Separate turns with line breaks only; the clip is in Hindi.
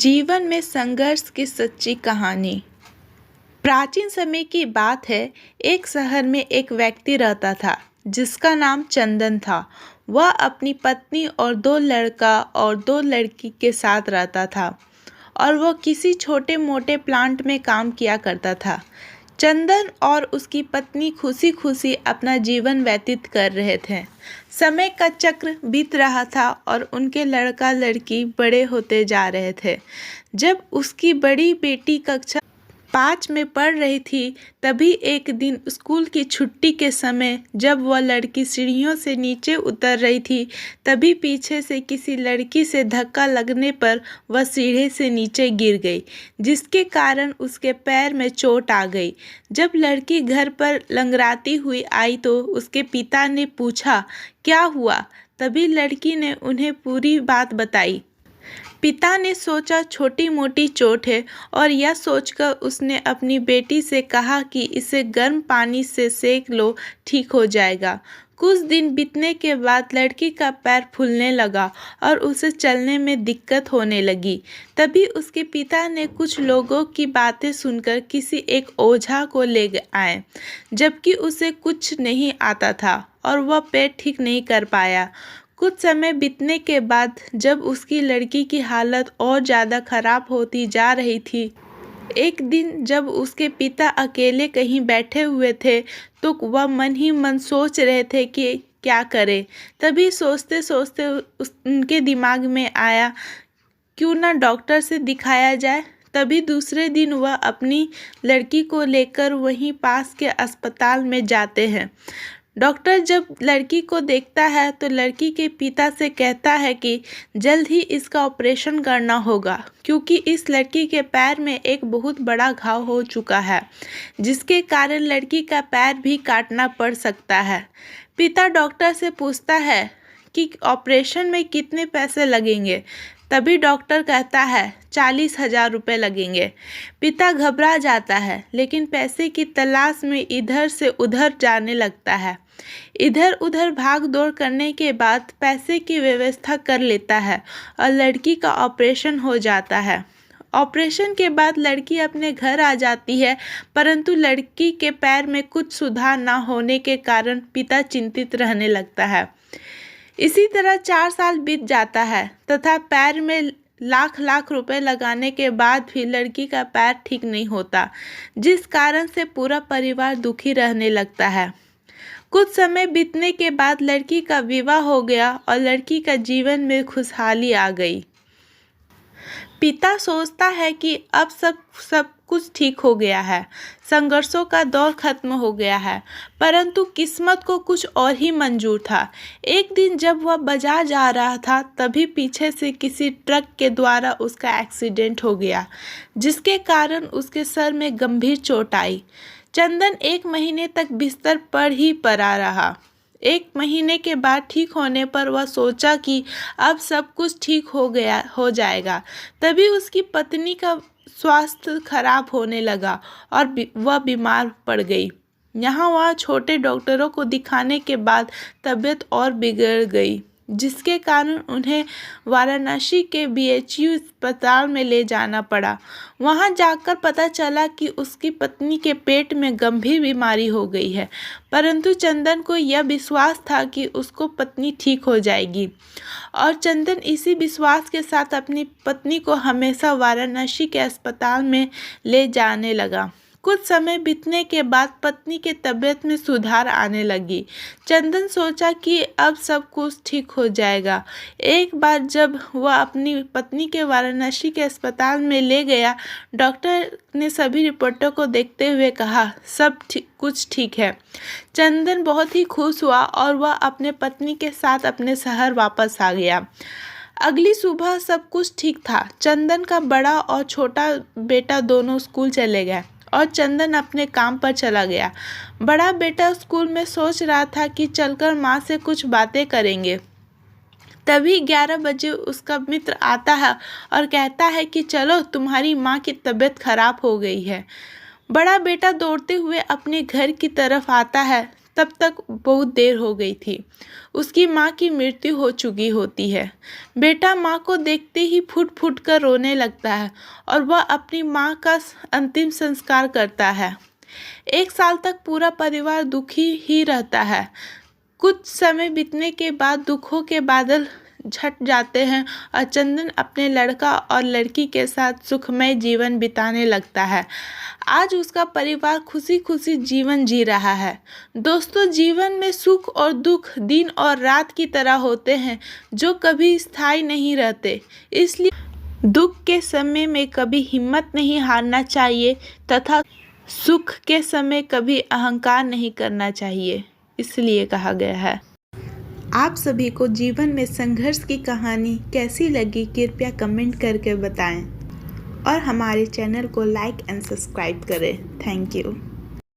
जीवन में संघर्ष की सच्ची कहानी। प्राचीन समय की बात है। एक शहर में एक व्यक्ति रहता था जिसका नाम चंदन था। वह अपनी पत्नी और दो लड़का और दो लड़की के साथ रहता था और वह किसी छोटे मोटे प्लांट में काम किया करता था। चंदन और उसकी पत्नी खुशी खुशी अपना जीवन व्यतीत कर रहे थे। समय का चक्र बीत रहा था और उनके लड़का लड़की बड़े होते जा रहे थे। जब उसकी बड़ी बेटी कक्षा 5 में पढ़ रही थी, तभी एक दिन स्कूल की छुट्टी के समय जब वह लड़की सीढ़ियों से नीचे उतर रही थी, तभी पीछे से किसी लड़की से धक्का लगने पर वह सीढ़ी से नीचे गिर गई, जिसके कारण उसके पैर में चोट आ गई। जब लड़की घर पर लंगड़ाती हुई आई तो उसके पिता ने पूछा, क्या हुआ? तभी लड़की ने उन्हें पूरी बात बताई। पिता ने सोचा छोटी मोटी चोट है और यह सोचकर उसने अपनी बेटी से कहा कि इसे गर्म पानी से सेक लो, ठीक हो जाएगा। कुछ दिन बीतने के बाद लड़की का पैर फूलने लगा और उसे चलने में दिक्कत होने लगी। तभी उसके पिता ने कुछ लोगों की बातें सुनकर किसी एक ओझा को ले आए, जबकि उसे कुछ नहीं आता था और वह पैर ठीक नहीं कर पाया। कुछ समय बीतने के बाद जब उसकी लड़की की हालत और ज़्यादा खराब होती जा रही थी, एक दिन जब उसके पिता अकेले कहीं बैठे हुए थे तो वह मन ही मन सोच रहे थे कि क्या करें। तभी सोचते सोचते उनके दिमाग में आया, क्यों ना डॉक्टर से दिखाया जाए। तभी दूसरे दिन वह अपनी लड़की को लेकर वहीं पास के अस्पताल में जाते हैं। डॉक्टर जब लड़की को देखता है तो लड़की के पिता से कहता है कि जल्द ही इसका ऑपरेशन करना होगा, क्योंकि इस लड़की के पैर में एक बहुत बड़ा घाव हो चुका है, जिसके कारण लड़की का पैर भी काटना पड़ सकता है। पिता डॉक्टर से पूछता है कि ऑपरेशन में कितने पैसे लगेंगे। तभी डॉक्टर कहता है 40,000 रुपये लगेंगे। पिता घबरा जाता है, लेकिन पैसे की तलाश में इधर से उधर जाने लगता है। इधर उधर भाग दौड़ करने के बाद पैसे की व्यवस्था कर लेता है और लड़की का ऑपरेशन हो जाता है। ऑपरेशन के बाद लड़की अपने घर आ जाती है, परंतु लड़की के पैर में कुछ सुधार न होने के कारण पिता चिंतित रहने लगता है। इसी तरह 4 साल बीत जाता है तथा पैर में लाख लाख रुपए लगाने के बाद भी लड़की का पैर ठीक नहीं होता, जिस कारण से पूरा परिवार दुखी रहने लगता है। कुछ समय बीतने के बाद लड़की का विवाह हो गया और लड़की का जीवन में खुशहाली आ गई। पिता सोचता है कि अब सब कुछ ठीक हो गया है, संघर्षों का दौर खत्म हो गया है, परंतु किस्मत को कुछ और ही मंजूर था। एक दिन जब वह बाजार जा रहा था, तभी पीछे से किसी ट्रक के द्वारा उसका एक्सीडेंट हो गया, जिसके कारण उसके सर में गंभीर चोट आई। चंदन 1 महीने तक बिस्तर पर ही पड़ा रहा। 1 महीने के बाद ठीक होने पर वह सोचा कि अब सब कुछ ठीक हो जाएगा। तभी उसकी पत्नी का स्वास्थ्य खराब होने लगा और वह बीमार पड़ गई। यहाँ वहाँ छोटे डॉक्टरों को दिखाने के बाद तबीयत और बिगड़ गई, जिसके कारण उन्हें वाराणसी के BHU अस्पताल में ले जाना पड़ा। वहां जाकर पता चला कि उसकी पत्नी के पेट में गंभीर बीमारी हो गई है, परंतु चंदन को यह विश्वास था कि उसको पत्नी ठीक हो जाएगी और चंदन इसी विश्वास के साथ अपनी पत्नी को हमेशा वाराणसी के अस्पताल में ले जाने लगा। कुछ समय बीतने के बाद पत्नी के तबीयत में सुधार आने लगी। चंदन सोचा कि अब सब कुछ ठीक हो जाएगा। एक बार जब वह अपनी पत्नी के वाराणसी के अस्पताल में ले गया, डॉक्टर ने सभी रिपोर्टों को देखते हुए कहा, सब कुछ ठीक है। चंदन बहुत ही खुश हुआ और वह अपने पत्नी के साथ अपने शहर वापस आ गया। अगली सुबह सब कुछ ठीक था। चंदन का बड़ा और छोटा बेटा दोनों स्कूल चले गए और चंदन अपने काम पर चला गया। बड़ा बेटा स्कूल में सोच रहा था कि चलकर माँ से कुछ बातें करेंगे। तभी 11 बजे उसका मित्र आता है और कहता है कि चलो, तुम्हारी माँ की तबीयत खराब हो गई है। बड़ा बेटा दौड़ते हुए अपने घर की तरफ आता है। तब तक बहुत देर हो गई थी। उसकी माँ की मृत्यु हो चुकी होती है। बेटा माँ को देखते ही फूट फूट कर रोने लगता है और वह अपनी माँ का अंतिम संस्कार करता है। 1 साल तक पूरा परिवार दुखी ही रहता है। कुछ समय बीतने के बाद दुखों के बादल छट जाते हैं और चंदन अपने लड़का और लड़की के साथ सुखमय जीवन बिताने लगता है। आज उसका परिवार खुशी खुशी जीवन जी रहा है। दोस्तों, जीवन में सुख और दुख दिन और रात की तरह होते हैं जो कभी स्थायी नहीं रहते। इसलिए दुख के समय में कभी हिम्मत नहीं हारना चाहिए तथा सुख के समय कभी अहंकार नहीं करना चाहिए, इसलिए कहा गया है। आप सभी को जीवन में संघर्ष की कहानी कैसी लगी कृपया कमेंट करके बताएं और हमारे चैनल को लाइक एंड सब्सक्राइब करें। Thank you.